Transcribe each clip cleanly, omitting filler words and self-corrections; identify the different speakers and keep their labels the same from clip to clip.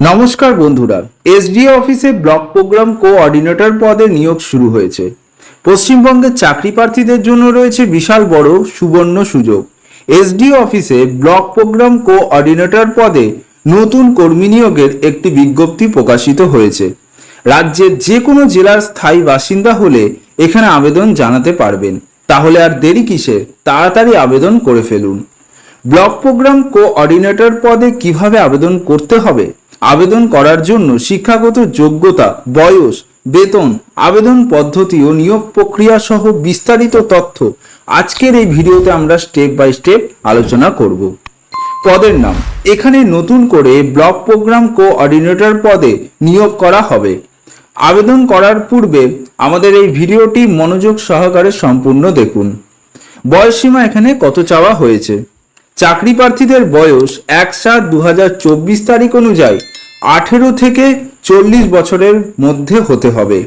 Speaker 1: নমস্কার বন্ধুরা, এসডিও অফিসে ব্লক প্রোগ্রাম কোঅর্ডিনেটর পদে নিয়োগ শুরু হয়েছে। পশ্চিমবঙ্গের চাকরি প্রার্থীদের জন্য রয়েছে বিশাল বড় সুবর্ণ সুযোগ। এসডিও অফিসে ব্লক প্রোগ্রাম কোঅর্ডিনেটর পদে নতুন কর্মী নিয়োগের একটি বিজ্ঞপ্তি প্রকাশিত হয়েছে। রাজ্যের যে কোনো জেলার স্থায়ী বাসিন্দা হলে এখানে আবেদন জানাতে পারবেন। তাহলে আর দেরি কিসের, তাড়াতাড়ি আবেদন করে ফেলুন। ব্লক প্রোগ্রাম কোঅর্ডিনেটর পদে কিভাবে আবেদন করতে হবে, আবেদন করার জন্য শিক্ষাগত যোগ্যতা, বয়স, বেতন, আবেদন পদ্ধতি ও নিয়োগ প্রক্রিয়া সহ বিস্তারিত তথ্য আজকের এই ভিডিওতে আমরা স্টেপ বাই স্টেপ আলোচনা করব। পদের নাম, এখানে নতুন করে ব্লক প্রোগ্রাম কোঅর্ডিনেটর পদে নিয়োগ করা হবে। আবেদন করার পূর্বে আমাদের এই ভিডিওটি মনোযোগ সহকারে সম্পূর্ণ দেখুন। বয়সসীমা এখানে কত চাওয়া হয়েছে? চাকরি প্রার্থীদের বয়স 1/7/2024 তারিখ অনুযায়ী 18 থেকে 40 বছরের মধ্যে হতে হবে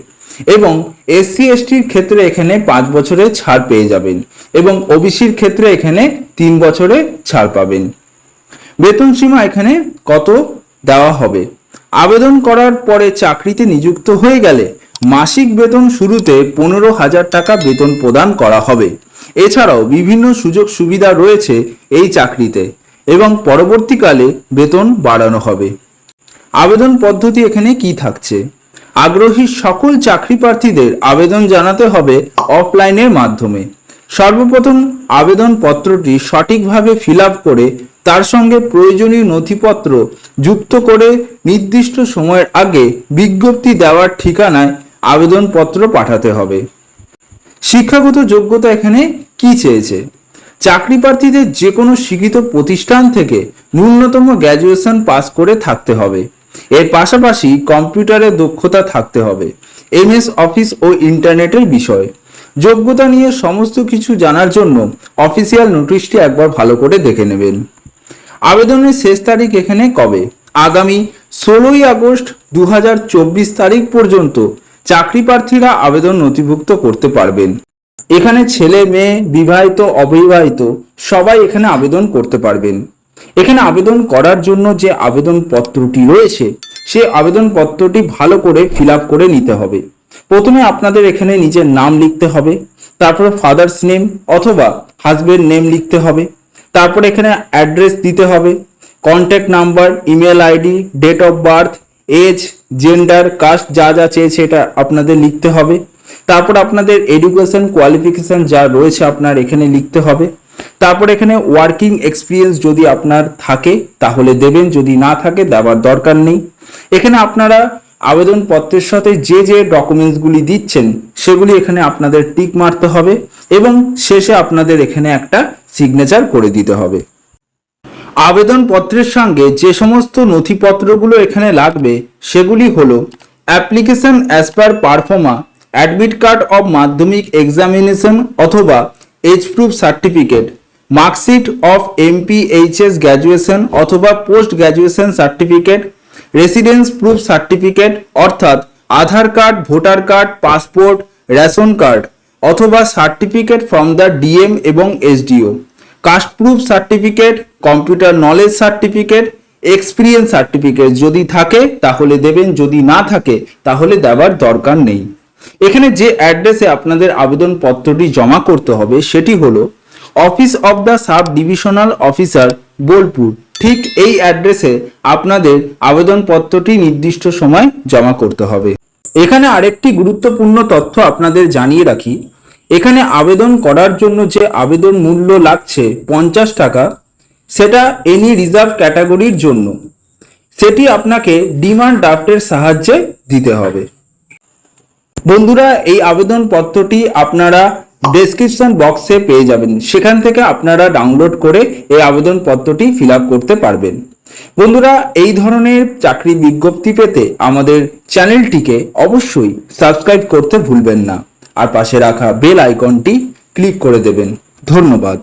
Speaker 1: এবং এসসি এসটির ক্ষেত্রে এখানে 5 বছরের ছাড় পেয়ে যাবেন এবং ওবিসির ক্ষেত্রে এখানে 3 বছরের ছাড় পাবেন। বেতন সীমা এখানে কত দেওয়া হবে? আবেদন করার পরে চাকরিতে নিযুক্ত হয়ে গেলে মাসিক বেতন শুরুতে 15,000 টাকা বেতন প্রদান করা হবে। এছাড়াও বিভিন্ন সুযোগ সুবিধা রয়েছে এই চাকরিতে এবং পরবর্তীকালে বেতন বাড়ানো হবে। আবেদন পদ্ধতি এখানে কি থাকছে? আগ্রহী সকল চাকরি প্রার্থীদের আবেদন জানাতে হবে অফলাইনের মাধ্যমে। সর্বপ্রথম আবেদন পত্রটি সঠিকভাবে ফিল আপ করে তার সঙ্গে প্রয়োজনীয় নথিপত্র যুক্ত করে নির্দিষ্ট সময়ের আগে বিজ্ঞপ্তি দেওয়ার ঠিকানায় আবেদনপত্র পাঠাতে হবে। শিক্ষাগত যোগ্যতা এখানে কি চেয়েছে? চাকরি প্রার্থীদের যে কোনো শিক্ষিত প্রতিষ্ঠান থেকে ন্যূনতম গ্র্যাজুয়েশন পাস করে থাকতে হবে। এর পাশাপাশি কম্পিউটারে দক্ষতা থাকতে হবে, এমএস অফিস ও ইন্টারনেটের বিষয়ে। যোগ্যতা নিয়ে সমস্ত কিছু জানার জন্য অফিসিয়াল নোটিশটি একবার ভালো করে দেখে নেবেন। আবেদনের শেষ তারিখ এখানে কবে? আগামী 16ই আগস্ট 2024 তারিখ পর্যন্ত চাকরি প্রার্থীরা আবেদন নথিভুক্ত করতে পারবেন। এখানে ছেলে মেয়ে, বিবাহিত, অবিবাহিত সবাই এখানে আবেদন করতে পারবেন। এখানে আবেদন করার জন্য যে আবেদন পত্রটি রয়েছে সেই আবেদন পত্রটি ভালো করে ফিল আপ করে নিতে হবে। প্রথমে আপনাদের এখানে নিজের নাম লিখতে হবে, তারপরে ফাদার্স নেম অথবা হাজবেন্ড নেম লিখতে হবে, তারপর এখানে অ্যাড্রেস দিতে হবে, contact number, email ID, date of birth, age, gender, caste যা যা চেয়েছে এটা আপনাদের লিখতে হবে। তারপর আপনাদের এডুকেশন কোয়ালিফিকেশন যা রয়েছে আপনার এখানে লিখতে হবে। তারপর এখানে ওয়ার্কিং এক্সপিরিয়েন্স যদি আপনার থাকে তাহলে দেবেন, যদি না থাকে দেওয়ার দরকার নেই। এখানে আপনারা আবেদনপত্রের সাথে যে যে ডকুমেন্টসগুলি দিচ্ছেন সেগুলি এখানে আপনাদের টিক মারতে হবে এবং শেষে আপনাদের এখানে একটা সিগনেচার করে দিতে হবে। আবেদনপত্রের সঙ্গে যে সমস্ত নথিপত্রগুলো এখানে লাগবে সেগুলি হলো application as per proforma, admit card of Madhyamik examination অথবা age proof certificate, marksheet of MPHS graduation অথবা post graduation certificate, residence proof certificate অর্থাৎ Aadhaar card, voter card, passport, ration card অথবা সার্টিফিকেট ফ্রম দ্য ডিএম এবং SDO, caste proof certificate, computer knowledge certificate, experience certificate যদি থাকে তাহলে দেবেন, যদি না থাকে তাহলে দেওয়ার দরকার নেই। এখানে যে অ্যাড্রেসে আপনাদের আবেদনপত্রটি জমা করতে হবে সেটি হলো office of the sub divisional officer, Bolpur. ঠিক এই অ্যাড্রেসে আপনাদের আবেদনপত্রটি নির্দিষ্ট সময় জমা করতে হবে। এখানে আরেকটি গুরুত্বপূর্ণ তথ্য আপনাদের জানিয়ে রাখি, এখানে আবেদন করার জন্য যে আবেদন মূল্য লাগছে 50 টাকা, সেটা এনি রিজার্ভ ক্যাটাগরির জন্য। সেটি আপনাকে ডিমান্ড ড্রাফটের সাহায্যে দিতে হবে। বন্ধুরা, এই আবেদনপত্রটি আপনারা ডেসক্রিপশন বক্সে পেয়ে যাবেন, সেখান থেকে আপনারা ডাউনলোড করে এই আবেদনপত্রটি ফিল আপ করতে পারবেন। বন্ধুরা, এই ধরনের চাকরি বিজ্ঞপ্তি পেতে আমাদের চ্যানেলটিকে অবশ্যই সাবস্ক্রাইব করতে ভুলবেন না আর পাশে রাখা বেল আইকনটি ক্লিক করে দেবেন। ধন্যবাদ।